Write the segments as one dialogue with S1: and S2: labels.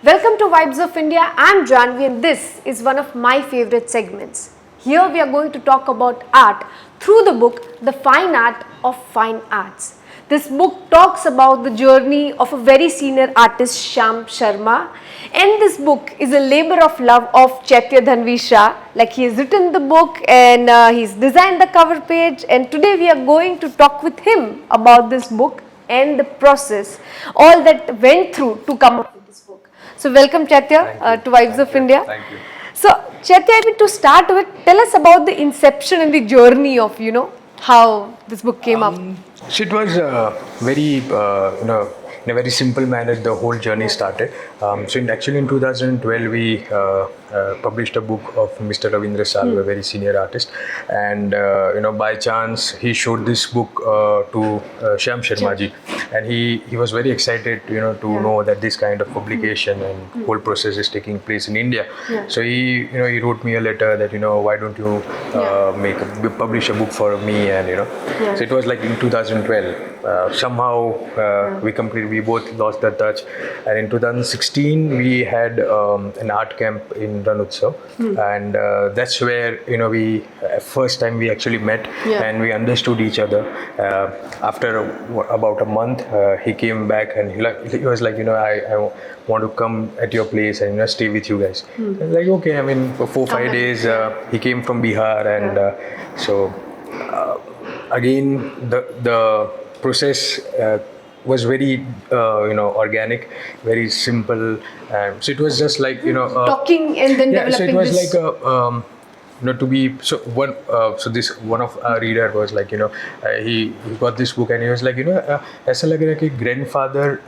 S1: Welcome to Vibes of India. I'm Janvi and this is one of my favorite segments. Here we are going to talk about art through the book The Fine Art of Fine Arts. This book talks about the journey of a very senior artist Shyam Sharma, and this book is a labor of love of Chaitya Dhanvi Shah. Like, he has written the book and he's designed the cover page, and today we are going to talk with him about this book and the process, all that went through to come up with this book. So welcome Chaitya to Vibes of India.
S2: Thank you.
S1: So Chaitya, I mean, to start with, tell us about the inception and the journey of, how this book came up.
S2: So it was very, in a very simple manner, the whole journey started. Actually in 2012, we published a book of Mr. Ravindra Sal, a very senior artist. And, by chance, he showed this book to Shyam Sharma ji. And he was very excited, to know that this kind of publication and whole process is taking place in India. So he wrote me a letter that, why don't you publish a book for me, and, So it was like in 2012. Somehow we both lost the touch. And in 2016, we had an art camp in Ranutsav. And that's where, first time we actually met and we understood each other. After about a month, he came back and he was like, I want to come at your place and stay with you guys. I was like, okay. I mean, for 4-5 days, he came from Bihar, and again the process was very organic, very simple. So it was just like
S1: Talking and then developing
S2: so it was
S1: this.
S2: like to be so one. So this one of our reader was like he got this book and he was like ऐसा लग रहा है कि grandfather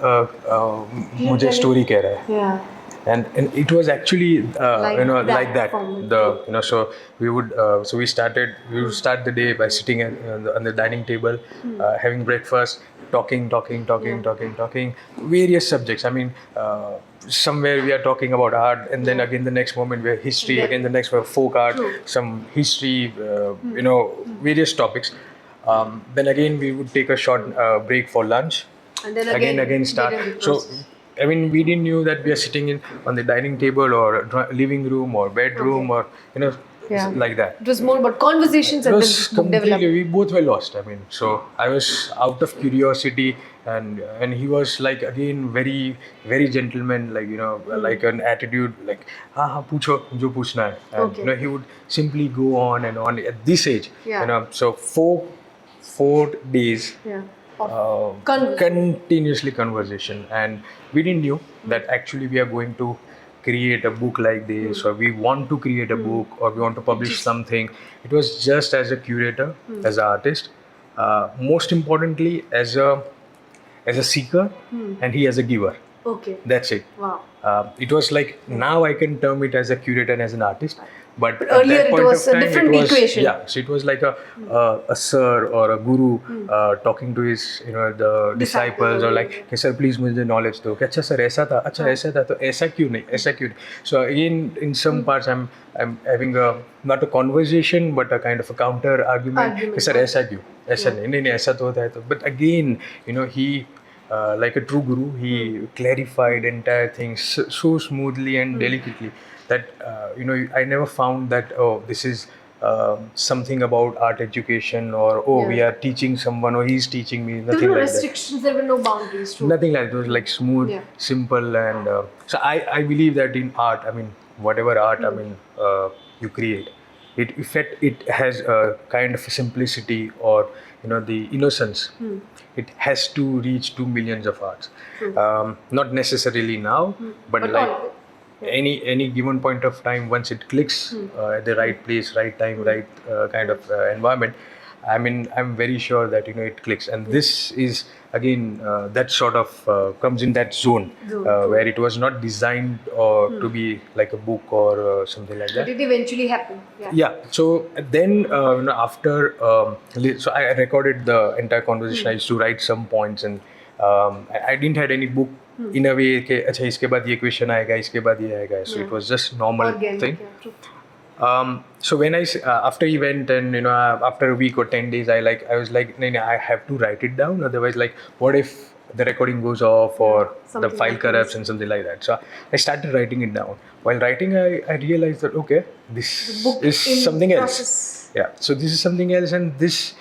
S2: मुझे story कह रहा है.
S1: Yeah.
S2: And it was actually like that.
S1: format.
S2: So we would we would start the day by sitting on the dining table, having breakfast, talking various subjects. I mean, somewhere we are talking about art, and then again the next moment we have history, again the next we have folk art, some history, various topics. Then again we would take a short break for lunch,
S1: And then
S2: again start. So I mean, we didn't knew that we are sitting on the dining table or living room or bedroom or like that.
S1: It was more about conversations
S2: It
S1: and
S2: was
S1: then this book
S2: completely,
S1: developed.
S2: we both were lost. I mean, so I was out of curiosity, and he was like again very very gentleman, like like an attitude like हाँ पूछो जो पूछना है, and he would simply go on and on at this age. So four days. Continuously conversation, and we didn't knew that actually we are going to create a book like this, or we want to create a book, or we want to publish something. It was just as a curator, as an artist, most importantly as a seeker, and he as a giver.
S1: Okay.
S2: That's it.
S1: Wow.
S2: It was like, now I can term it as a curator and as an artist, but at
S1: earlier
S2: that
S1: it
S2: point
S1: was
S2: of
S1: a
S2: time,
S1: different
S2: it was,
S1: equation.
S2: Yeah, so it was like a sir or a guru talking to his the disciples, or like, "Hey, sir, please मुझे knowledge दो." "अच्छा sir, ऐसा था, अच्छा ऐसा था, तो ऐसा क्यों नहीं, ऐसा क्यों नहीं?" So again, in some parts, I'm having not a conversation but a kind of a counter argument. "Hey, sir, ऐसा क्यों, ऐसा नहीं, नहीं ऐसा तो होता है तो." But again, he. Like a true guru, he clarified entire things so smoothly and delicately that I never found that this is something about art education, or we are teaching someone, or he's teaching me. Nothing
S1: There were no
S2: like
S1: restrictions, there were no boundaries. True.
S2: Nothing like that. It was like smooth, simple, and so I believe that in art, I mean, whatever art, I mean, you create, it has a kind of simplicity, or the innocence. It has to reach to millions of hearts. Not necessarily now, but like any given point of time, once it clicks at the right place, right time, right kind of environment, I mean, I'm very sure that it clicks. And this is again that sort of comes in that zone where it was not designed or to be like a book or something like that.
S1: But it eventually happened.
S2: Yeah. So then after so I recorded the entire conversation. I used to write some points, and I didn't had any book in a way कि अच्छा इसके बाद ये question आएगा, इसके बाद ये आएगा. So it was just normal thing. So when after he went, and after a week or 10 days, I was like, no, I have to write it down. Otherwise, like, what if the recording goes off or the
S1: something
S2: file
S1: like
S2: corrupts
S1: this.
S2: and something like that. So I started writing it down. While writing, I realized that okay, this
S1: Book
S2: is
S1: in
S2: something else.
S1: process.
S2: Yeah, so this is something else, and this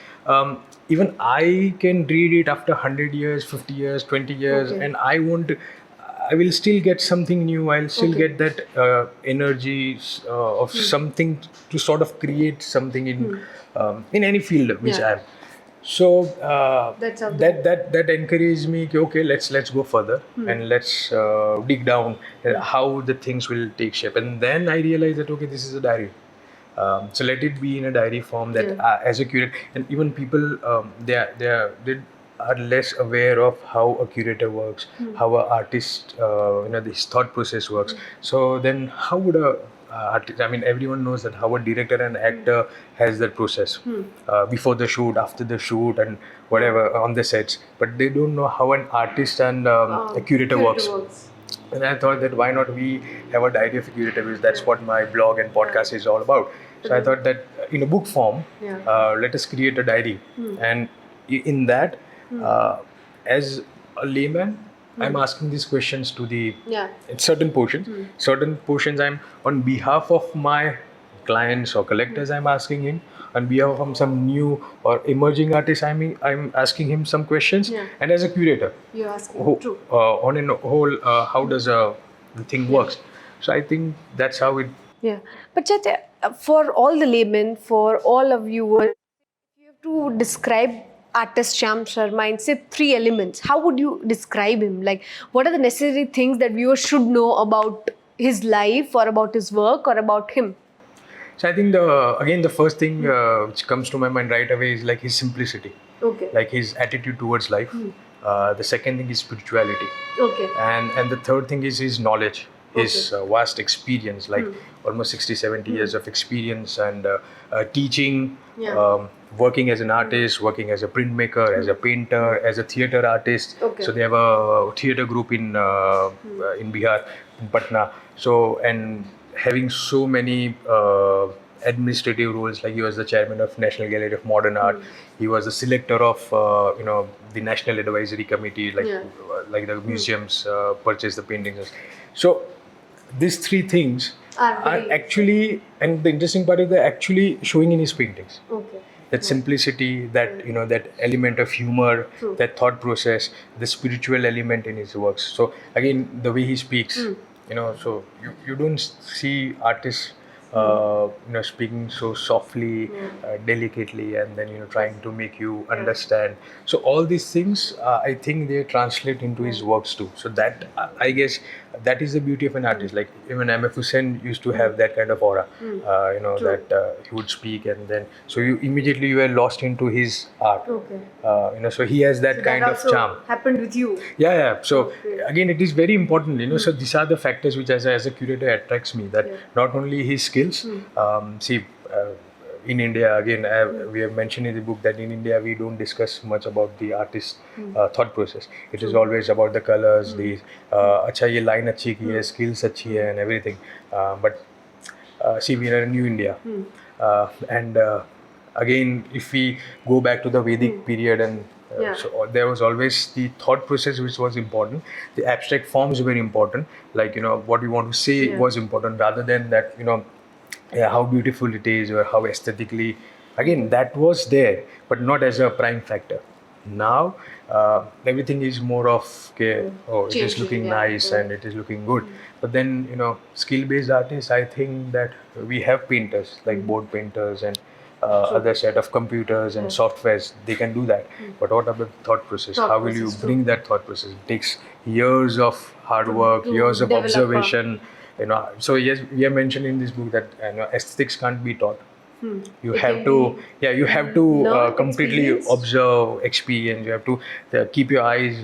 S2: even I can read it after 100 years, 50 years, 20 years,
S1: Okay.
S2: and I will still get something new. I'll still
S1: Okay.
S2: get that energy of something to sort of create something in any field which
S1: Yeah.
S2: I am. So
S1: That's how
S2: that encouraged me. Okay, let's go further and let's dig down how the things will take shape. And then I realized that okay, this is a diary. So let it be in a diary form that
S1: Yeah.
S2: as a curator, and even people they are less aware of how a curator works, how an artist this thought process works. So then how would a artist, I mean everyone knows that how a director and actor has that process before the shoot, after the shoot, and whatever on the sets, but they don't know how an artist and a curator works. And I thought that why not we have a diary of a curator, because that's what my blog and podcast is all about. So I thought that in a book form, let us create a diary, and in that, as a layman, I'm asking these questions to the in certain portions. Certain portions I'm on behalf of my clients or collectors. I'm asking him on behalf of some new or emerging artist. I'm asking him some questions, and as a curator,
S1: You're asking.
S2: who,
S1: True.
S2: on a whole, how does the thing works. So I think that's how it.
S1: Yeah. But Chaitya, for all the laymen, for all of viewers, if you have to describe artist Shyam Sharma in say 3 elements, how would you describe him? Like, what are the necessary things that viewers should know about his life or about his work or about him?
S2: So I think the first thing which comes to my mind right away is like his simplicity,
S1: Okay.
S2: like his attitude towards life. The second thing is spirituality,
S1: Okay.
S2: and the third thing is his knowledge, his vast experience, like almost 60, 70 years of experience, and teaching, working as an artist, working as a printmaker, as a painter, as a theater artist.
S1: Okay.
S2: So they have a theater group in Bihar, in Patna. So, and having so many administrative roles, like he was the chairman of National Gallery of Modern Art. He was the selector of the National Advisory Committee, like the museums purchase the paintings. So these three things are actually, and the interesting part is they're actually showing in his paintings.
S1: Okay.
S2: That simplicity, that that element of humor, that thought process, the spiritual element in his works. So again, the way he speaks, so you don't see artists speaking so softly, delicately, and then trying to make you understand. So all these things, I think they translate into his works too. So that I guess that is the beauty of an artist. Like even M.F. Hussain used to have that kind of aura, that he would speak, and then so you were lost into his art.
S1: Okay.
S2: So he has that kind of charm.
S1: Happened with you.
S2: Yeah. So again, it is very important, so these are the factors which as a curator attracts me, that not only his skills, in India, again, we have mentioned in the book that in India we don't discuss much about the artist thought process. It is always about the colors, the acha ye line achhi ki hai, skills achhi hai, and everything. But see, we are in New India, and again, if we go back to the Vedic period, and so there was always the thought process which was important. The abstract forms were important, like what we want to say was important, rather than that how beautiful it is or how aesthetically. Again, that was there, but not as a prime factor. Now everything is more of okay, it is looking nice and it is looking good. But then skill-based artists, I think that we have painters like board painters and other set of computers and softwares. They can do that. But what about the thought process? How will you bring that thought process? It takes years of hard work, years of observation. So yes, we have mentioned in this book that aesthetics can't be taught. You have to completely observe, experience. You have to keep your eyes,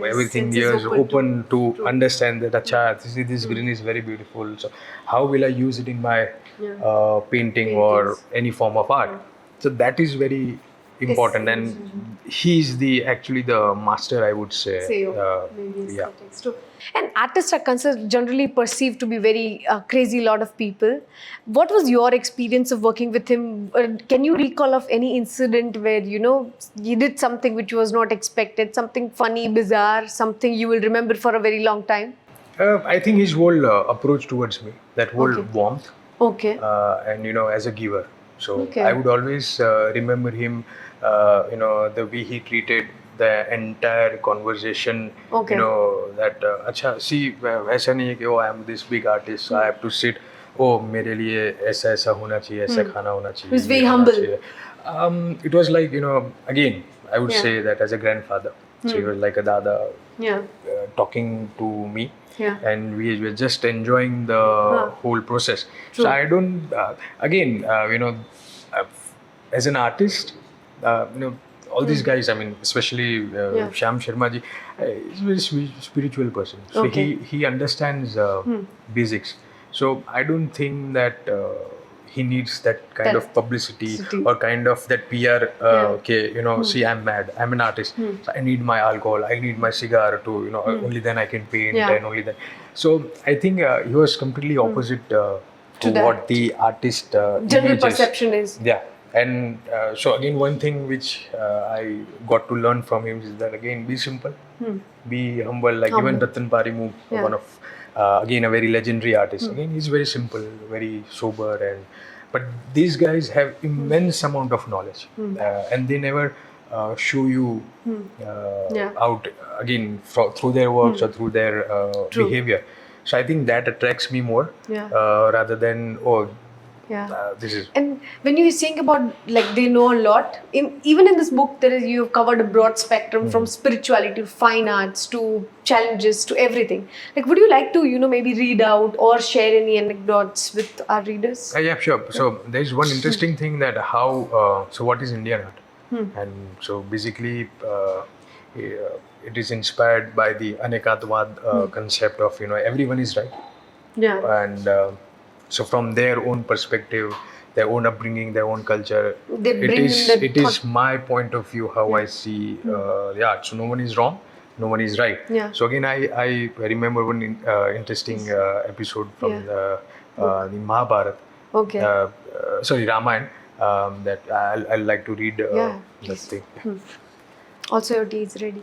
S2: everything, ears open to understand that this green is very beautiful. So how will I use it in my painting or any form of art? So that is very important, and he's actually the master, I would say.
S1: Maybe
S2: Yeah.
S1: aesthetics too. And artists are considered generally perceived to be very crazy lot of people. What was your experience of working with him? Can you recall of any incident where you did something which was not expected, something funny, bizarre, something you will remember for a very long time?
S2: I think his whole approach towards me, that whole
S1: Okay.
S2: warmth,
S1: Okay.
S2: and as a giver. So
S1: Okay.
S2: I would always remember him, the way he treated the entire conversation.
S1: Okay.
S2: That अच्छा see वैसा नहीं है कि oh I am this big artist, so I have to sit. Oh मेरे लिए ऐसा ऐसा होना चाहिए, ऐसा खाना होना चाहिए.
S1: He was very
S2: ये होना
S1: humble.
S2: चाहिए. It was like again I would
S1: Yeah.
S2: say that as a grandfather. So he was like a dada
S1: Yeah.
S2: talking to me.
S1: Yeah.
S2: And we were just enjoying the whole process.
S1: True.
S2: So I don't, as an artist, all these guys, I mean, especially Shyam Sharma ji, he's a very spiritual person. So
S1: Okay.
S2: he understands basics. So I don't think that he needs that kind of publicity or kind of that PR. Okay, see, I'm mad. I'm an artist. So I need my alcohol. I need my cigar to, only then I can paint,
S1: Yeah.
S2: and only then. So I think he was completely opposite to
S1: that.
S2: what the artist
S1: General
S2: image is.
S1: perception is.
S2: Yeah. And so again, one thing which I got to learn from him is that again, be simple, be humble. Like even Ratan Parimu, one of again a very legendary artist. Again, he's very simple, very sober, but these guys have immense amount of knowledge, and they never show you out again through their works or through their behavior. So I think that attracts me more rather than this is.
S1: And when you're saying about like they know a lot, even in this book you have covered a broad spectrum from spirituality to fine arts to challenges to everything. Like, would you like to maybe read out or share any anecdotes with our readers?
S2: Yeah, sure. So there's one interesting thing that so what is Indian art? And so basically it is inspired by the Anekatwad concept of everyone is right.
S1: Yeah.
S2: And so from their own perspective, their own upbringing, their own culture, it is my point of view how I see the art. So no one is wrong, no one is right.
S1: Yeah.
S2: So again, I remember one interesting episode from the Mahabharata.
S1: Okay.
S2: Sorry, Ramayana. That I'll like to read that thing.
S1: Also, your tea is ready.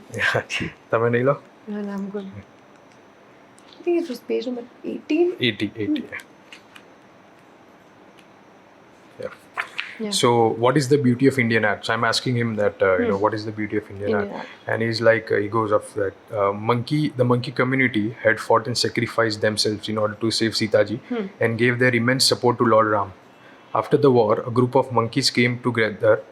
S2: Tame nahi lo?
S1: No, I'm good. I think it was page number 18.
S2: 80. Yeah. So what is the beauty of Indian art? So I'm asking him that what is the beauty of Indian art? And he's like he goes off that the monkey community had fought and sacrificed themselves in order to save Sita ji and gave their immense support to Lord Ram. After the war, a group of monkeys came together,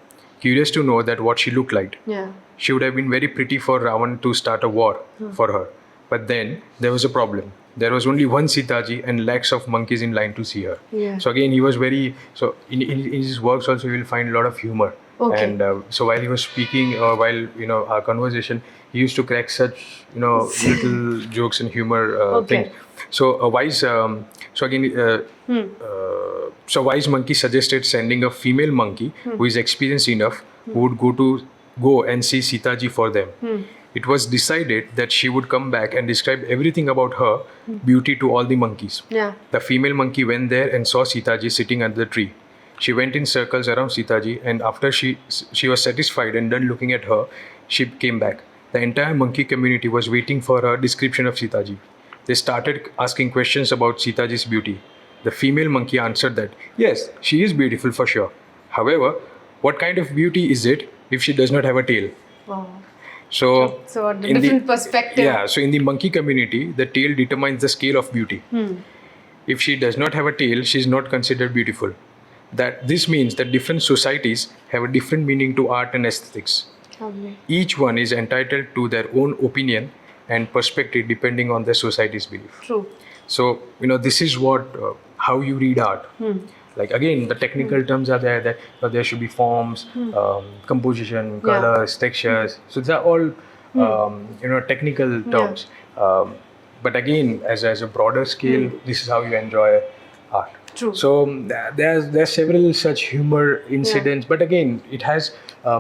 S2: curious to know that what she looked like.
S1: Yeah.
S2: She would have been very pretty for Ravan to start a war for her. But then there was a problem. There was only one Sitaji and lakhs of monkeys in line to see her.
S1: Yeah.
S2: So again, he was very... So in his works also, you will find a lot of humor.
S1: Okay.
S2: And so while he was speaking, while our conversation, he used to crack such little jokes and humor things. So a wise wise monkey suggested sending a female monkey who is experienced enough who would go and see Sitaji for them. It was decided that she would come back and describe everything about her beauty to all the monkeys.
S1: Yeah.
S2: The female monkey went there and saw Sitaji sitting under the tree. She went in circles around Sitaji, and after she was satisfied and done looking at her, she came back. The entire monkey community was waiting for her description of Sitaji. They started asking questions about Sitaji's beauty. The female monkey answered that, yes, she is beautiful for sure. However, what kind of beauty is it if she does not have a tail?
S1: Wow.
S2: So
S1: a different perspective.
S2: Yeah, so in the monkey community, the tail determines the scale of beauty. If she does not have a tail, she is not considered beautiful. This means that different societies have a different meaning to art and aesthetics.
S1: Okay.
S2: Each one is entitled to their own opinion and perspective depending on their society's belief.
S1: True.
S2: So, this is what, how you read art. Like again, the technical terms are there, that there should be forms, composition, colors, textures. So these are all, technical terms. But again, as a broader scale, this is how you enjoy art.
S1: True.
S2: So there's several such humor incidents, but again, it has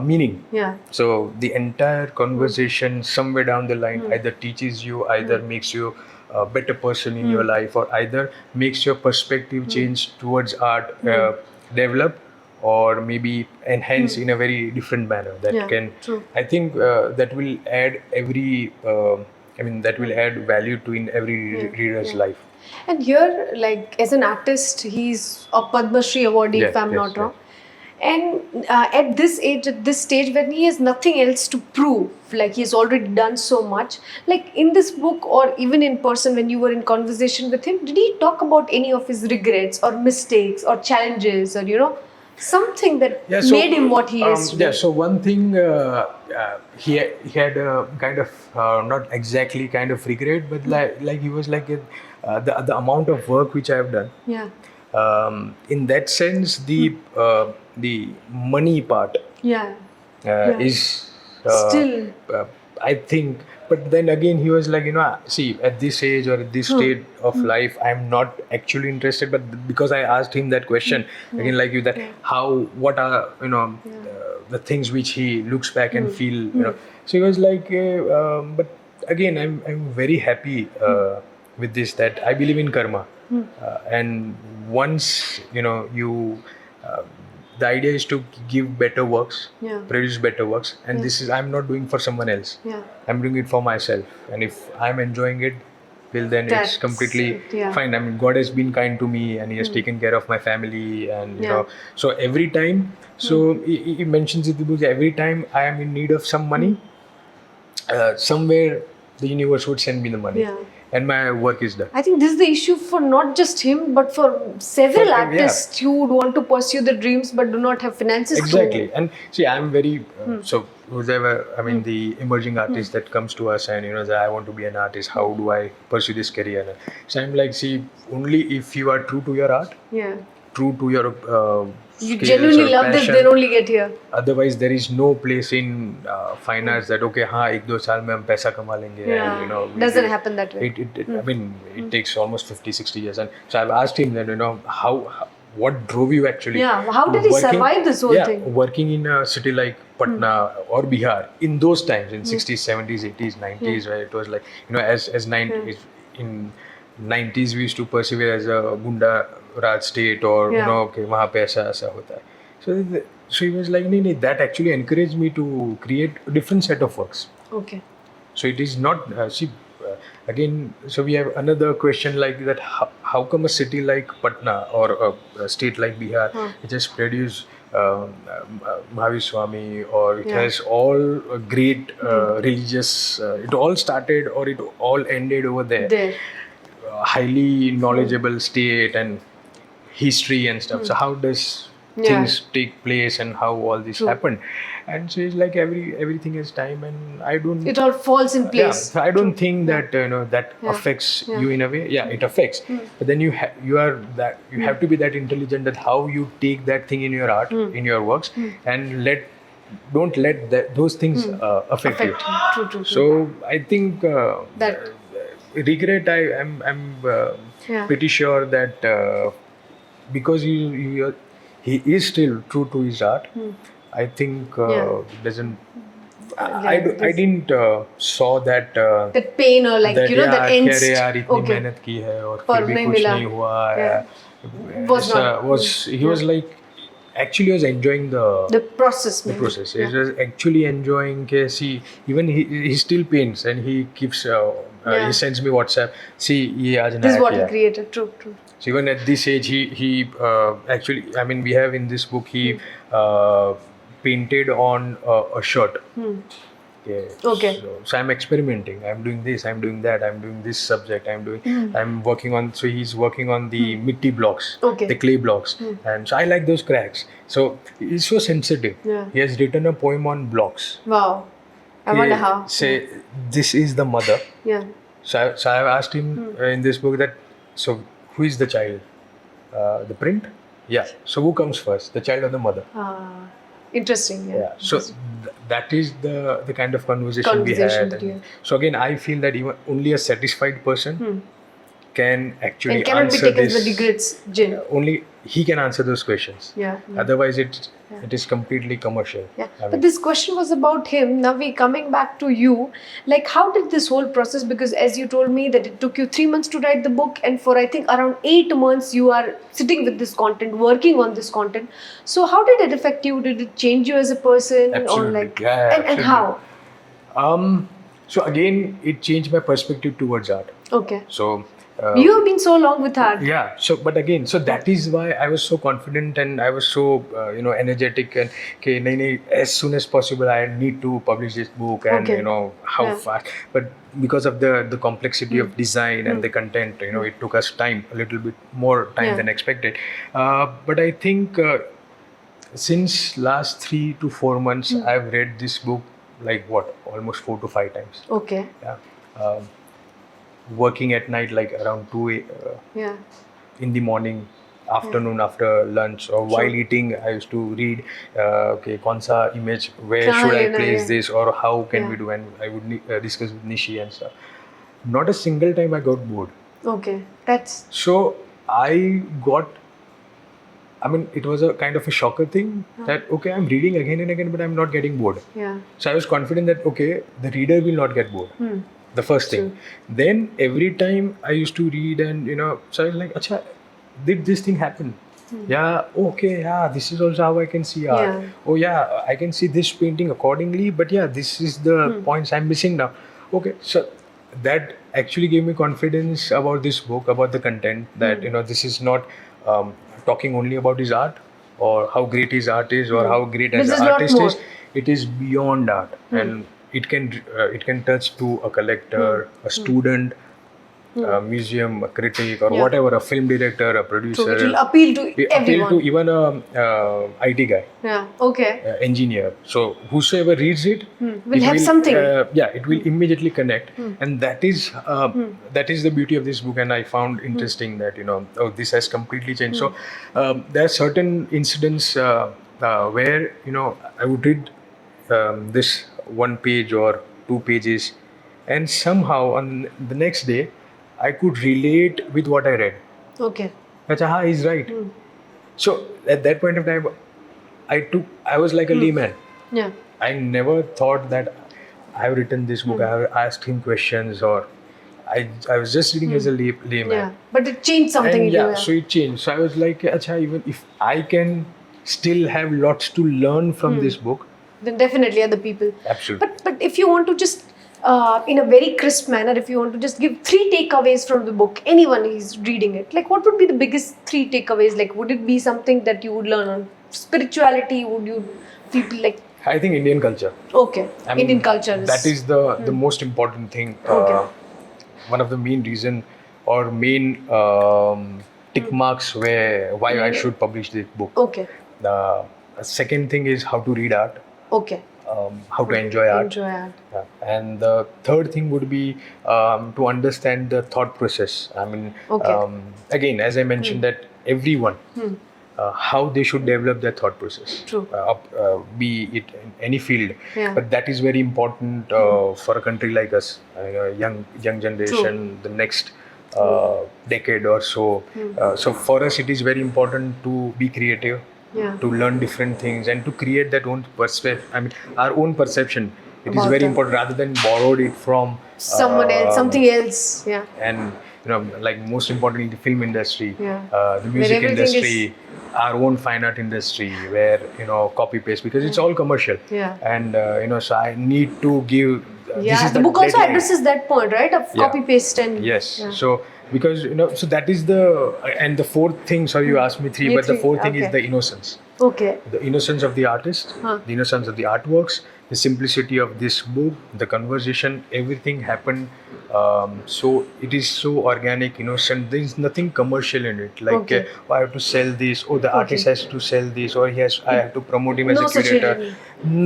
S2: meaning.
S1: Yeah.
S2: So the entire conversation, somewhere down the line, either teaches you, either makes you a better person in your life, or either makes your perspective change towards art develop, or maybe enhance in a very different manner. That
S1: Yeah,
S2: can,
S1: true.
S2: I think, that will add every. I mean, that will add value to in every reader's life.
S1: And here, like as an artist, he's a Padma Shri awardee, if
S2: Yes,
S1: I'm
S2: yes,
S1: not
S2: yes.
S1: wrong. And at this age, at this stage, when he has nothing else to prove, like he's already done so much. Like in this book, or even in person, when you were in conversation with him, did he talk about any of his regrets or mistakes or challenges, or something that made him what he is today?
S2: Yeah, so one thing, he had a kind of not exactly kind of regret, but like he was like the amount of work which I have done.
S1: Yeah.
S2: In that sense, the money part
S1: Yeah.
S2: is
S1: Still.
S2: I think, but then again he was like, see, at this age or at this state of life, I'm not actually interested. But because I asked him that question again, like you, that what are the things which he looks back and feel, so he was like, but again, I'm very happy with this, that I believe in karma, and once you. The idea is to give better works, produce better works, and this is, I'm not doing for someone else.
S1: Yeah.
S2: I'm doing it for myself, and if I'm enjoying it, well, then
S1: That's
S2: it's completely
S1: it, yeah.
S2: fine. I mean, God has been kind to me, and He has taken care of my family, and
S1: Yeah.
S2: so every time, so he mentions it in the book. Every time I am in need of some money, somewhere the universe would send me the money,
S1: Yeah.
S2: and my work is done.
S1: I think this is the issue for not just him, but for several
S2: For-
S1: artists who would want to pursue the dreams but do not have finances
S2: Exactly.
S1: to.
S2: And see, I'm very so whoever, I mean, the emerging artist that comes to us and that I want to be an artist, how do I pursue this career? So I'm like, see, only if you are true to your art,
S1: Yeah.
S2: true to your
S1: You
S2: skills
S1: genuinely
S2: or
S1: love this,
S2: passion,
S1: then only get here.
S2: otherwise there is no place in fine arts that okay, हाँ एक दो साल में हम पैसा कमा लेंगे,
S1: Yeah.
S2: and
S1: Doesn't happen that way.
S2: I mean, it takes almost 50-60 years, and so I've asked him that how what drove you actually.
S1: Yeah, how did he survive this whole thing?
S2: Working in a city like Patna or Bihar in those times, in 60s, 70s, 80s, 90s, right? It was like, as 90s, in 90s we used to perceive it as a Gunda Raj state, or okay, वहाँ पे ऐसा होता है. So he was like, no, that actually encouraged me to create a different set of works.
S1: Okay.
S2: So it is not, again, so we have another question like that, how come a city like Patna or a state like Bihar, it has produced Mahavir Swami, or it has all great religious, it all started or it all ended over there. Highly knowledgeable state and history and stuff. So how does things take place and how all this happened? And so it's like everything has time, and I don't.
S1: It all falls in place.
S2: So I don't think that that affects you in a way. Yeah, it affects. But then you have to be that intelligent that how you take that thing in your art, in your works, and don't let those things affect you.
S1: True.
S2: So I think
S1: That-
S2: regret. I'm pretty sure that because he is still true to his art. I think doesn't. I didn't saw that.
S1: That pain, or like that ends.
S2: अरे यार इतनी
S1: Okay.
S2: मेहनत की है और
S1: पर
S2: फिर भी
S1: नहीं
S2: कुछ
S1: मिला.
S2: नहीं हुआ.
S1: Was not.
S2: He was like actually was enjoying
S1: The process.
S2: the
S1: maybe.
S2: process. He was actually enjoying. See, even he still paints and he keeps. He sends me WhatsApp. See, ये आज
S1: This is
S2: नया
S1: what he
S2: किया.
S1: created. True.
S2: So even at this age, he actually, I mean, we have in this book, he painted on a shirt.
S1: Okay.
S2: So I'm experimenting. I'm doing this. I'm doing that. I'm doing this subject. I'm working on. So he's working on the mitti blocks,
S1: Okay.
S2: the clay blocks, and so I like those cracks. So he's so sensitive.
S1: Yeah.
S2: He has written a poem on blocks.
S1: Wow. I wonder how.
S2: Say this is the mother.
S1: Yeah.
S2: So I've asked him in this book that, so who is the child? The print? Yeah. So who comes first, the child or the mother?
S1: Interesting. Yeah.
S2: So that is the kind of conversation we had.
S1: Yeah.
S2: So again, I feel that even only a satisfied person can actually
S1: And cannot be
S2: answer
S1: taken
S2: this.
S1: with regrets, Jin.
S2: Only he can answer those questions.
S1: Yeah.
S2: Otherwise, it is completely commercial.
S1: Yeah,
S2: I mean,
S1: but this question was about him. Now we coming back to you. Like, how did this whole process? Because as you told me that it took you 3 months to write the book, and for I think around 8 months you are sitting with this content, working on this content. So how did it affect you? Did it change you as a person, or
S2: Absolutely.
S1: like,
S2: Yeah,
S1: and how?
S2: So again, it changed my perspective towards art.
S1: Okay.
S2: So
S1: You have been so long with art.
S2: yeah. So, but again, so that is why I was so confident and I was so energetic and okay, as soon as possible I need to publish this book and
S1: Okay.
S2: how
S1: Yeah.
S2: fast. But because of the complexity of design and the content, it took us time, a little bit more time
S1: Yeah.
S2: than expected. But I think since last 3 to 4 months, I've read this book like what, almost 4 to 5 times.
S1: Okay.
S2: Yeah. Working at night, like around
S1: Yeah.
S2: in the morning, afternoon after lunch, or while eating, I used to read. Okay, kaun sa image, where
S1: Kahan
S2: should I
S1: lena
S2: place
S1: hai?
S2: this, or how can
S1: Yeah.
S2: we do? And I would discuss with Nishi and stuff. Not a single time I got bored.
S1: Okay. That's
S2: So I got. I mean, it was a kind of a shocker thing that okay, I'm reading again and again, but I'm not getting bored.
S1: yeah.
S2: So I was confident that okay, the reader will not get bored. The first thing. Then every time I used to read and so I was like, Acha, did this thing happen? Yeah, okay, yeah, this is also how I can see art.
S1: Yeah.
S2: Oh yeah, I can see this painting accordingly, but yeah, this is the points I'm missing now. Okay, so that actually gave me confidence about this book, about the content, that this is not talking only about his art or how great his art is or how great as
S1: This
S2: an
S1: is lot
S2: artist
S1: more.
S2: is. It is beyond art, and it can touch to a collector, a student, a museum, a critic, or
S1: Yeah.
S2: whatever, a film director, a producer.
S1: So it will appeal to
S2: It
S1: everyone.
S2: appeal to even a IT guy,
S1: Yeah. Okay.
S2: engineer. So whosoever reads it,
S1: Will have something.
S2: it will immediately connect, and that is the beauty of this book. And I found interesting that this has completely changed. So there are certain incidents where I would read this one page or 2 pages, and somehow on the next day I could relate with what I read.
S1: Okay.
S2: Acha, he's right. So at that point of time, I was like a layman.
S1: Yeah.
S2: I never thought that I have written this book. I have asked him questions, or I was just reading as a layman.
S1: Yeah. But it changed something
S2: And
S1: in you.
S2: yeah, so it changed. So I was like, Acha, even if I can still have lots to learn from this book,
S1: Then definitely other people.
S2: absolutely.
S1: But if you want to just in a very crisp manner, if you want to just give 3 takeaways from the book, anyone is reading it, like what would be the biggest 3 takeaways? Like, would it be something that you would learn on spirituality? Would you people like
S2: I think Indian culture.
S1: okay,
S2: I mean,
S1: Indian culture is
S2: that is the most important thing.
S1: Okay.
S2: One of the main reason or main tick marks why I should publish this book.
S1: okay,
S2: The second thing is how to read art,
S1: okay.
S2: how to enjoy art.
S1: Enjoy art.
S2: Yeah. And the third thing would be to understand the thought process. I mean,
S1: Okay.
S2: again, as I mentioned, that everyone, how they should develop their thought process.
S1: True.
S2: Be it in any field.
S1: Yeah.
S2: But that is very important for a country like us, young generation, the next decade or so. So for us, it is very important to be creative.
S1: Yeah.
S2: To learn different things and to create that own our own perception. It is
S1: About
S2: very
S1: them.
S2: important rather than borrowed it from
S1: Someone else, something else. Yeah.
S2: And like most importantly, the film industry,
S1: Yeah.
S2: the music
S1: everything
S2: industry, our own fine art industry, where copy paste, because it's all commercial.
S1: Yeah.
S2: And so I need to give. This
S1: Yeah.
S2: is
S1: The book also
S2: deadline.
S1: addresses that point, right? Of
S2: Yeah.
S1: copy paste and
S2: Yes.
S1: Yeah.
S2: So because so that is and the fourth thing. So you asked me three,
S1: You
S2: but the
S1: three,
S2: fourth thing is
S1: okay.
S2: the innocence.
S1: Okay.
S2: The innocence of the artist, the innocence of the artworks, the simplicity of this book, the conversation, everything happened. So it is so organic, innocent. There is nothing commercial in it. Like,
S1: Okay.
S2: I have to sell this, or the artist has to sell this, or I have to promote him as
S1: No
S2: a
S1: such
S2: curator.
S1: element.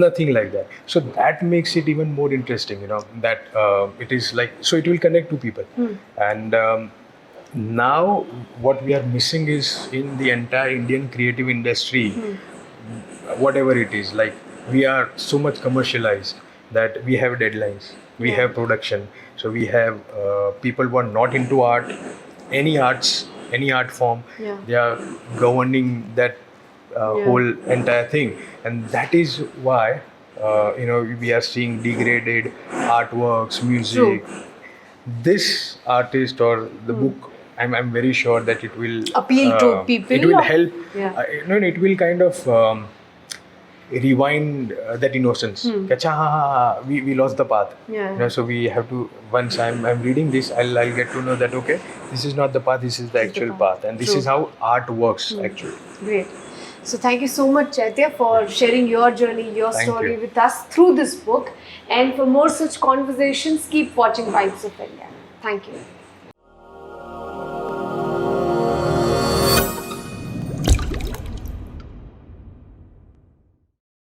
S2: Nothing like that. So that makes it even more interesting, that it is like, so it will connect to people. And now what we are missing is in the entire Indian creative industry, whatever it is, like we are so much commercialized that we have deadlines, we have production, so we have people who are not into art, any art form,
S1: Yeah.
S2: they are governing that whole entire thing, and that is why we are seeing degraded artworks, music.
S1: True.
S2: This artist or the book, I'm very sure that
S1: Appeal to people.
S2: it will help.
S1: Yeah.
S2: It will kind of rewind that innocence. कि अच्छा, हाँ, we lost the path.
S1: Yeah.
S2: So we have to, once I'm reading this, I'll get to know that okay, this is not the path, this is the actual path, and this
S1: True.
S2: is how art works actually.
S1: Great. So thank you so much, Chaitya, for sharing your journey, your
S2: Thank
S1: story
S2: you.
S1: with us through this book. And for more such conversations, keep watching Vibes of India. Thank you.